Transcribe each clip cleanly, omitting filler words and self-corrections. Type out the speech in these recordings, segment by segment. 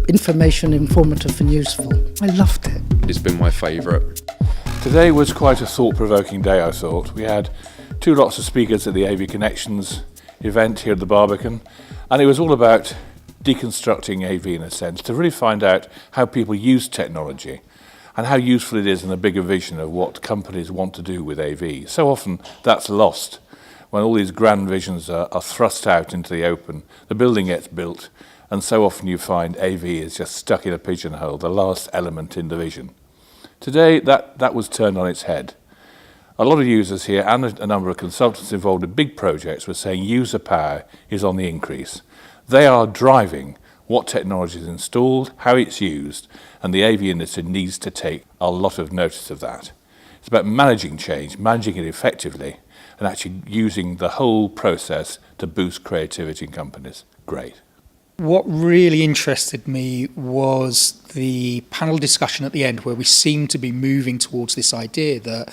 informative and useful. I loved it. It's been my favourite. Today was quite a thought-provoking day, I thought. We had 2 lots of speakers at the AV Connections event here at the Barbican, and it was all about deconstructing AV in a sense, to really find out how people use technology and how useful it is in the bigger vision of what companies want to do with AV. So often that's lost. When all these grand visions are thrust out into the open, the building gets built, and so often you find AV is just stuck in a pigeonhole, the last element in the vision. Today, that was turned on its head. A lot of users here and a number of consultants involved in big projects were saying user power is on the increase. They are driving what technology is installed, how it's used, and the AV industry needs to take a lot of notice of that. It's about managing change, managing it effectively, and actually using the whole process to boost creativity in companies. Great. What really interested me was the panel discussion at the end, where we seem to be moving towards this idea that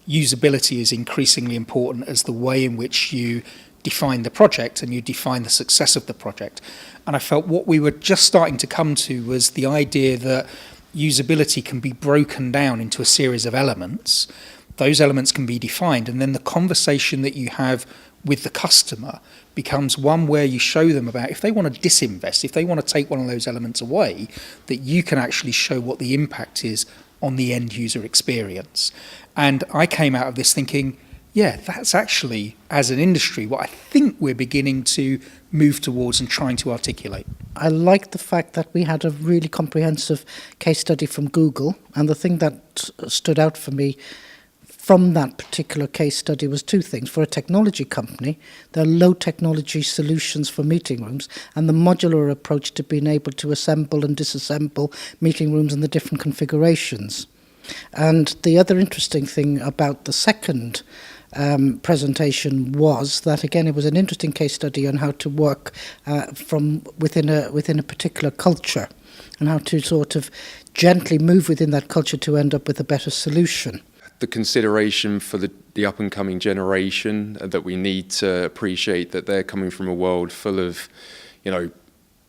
usability is increasingly important as the way in which you define the project and you define the success of the project. And I felt what we were just starting to come to was the idea that usability can be broken down into a series of elements. Those elements can be defined, and then the conversation that you have with the customer becomes one where you show them about, if they want to disinvest, if they want to take one of those elements away, that you can actually show what the impact is on the end user experience. And I came out of this thinking, yeah, that's actually, as an industry, what I think we're beginning to move towards and trying to articulate. I liked the fact that we had a really comprehensive case study from Google, and the thing that stood out for me from that particular case study was 2 things. For a technology company, there are low technology solutions for meeting rooms, and the modular approach to being able to assemble and disassemble meeting rooms in the different configurations. And the other interesting thing about the second presentation was that, again, it was an interesting case study on how to work from within a particular culture, and how to sort of gently move within that culture to end up with a better solution. The consideration for the up-and-coming generation, that we need to appreciate that they're coming from a world full of,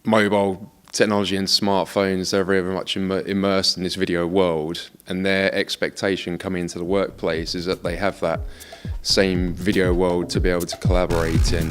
mobile technology and smartphones. They're very much immersed in this video world, and their expectation coming into the workplace is that they have that same video world to be able to collaborate in.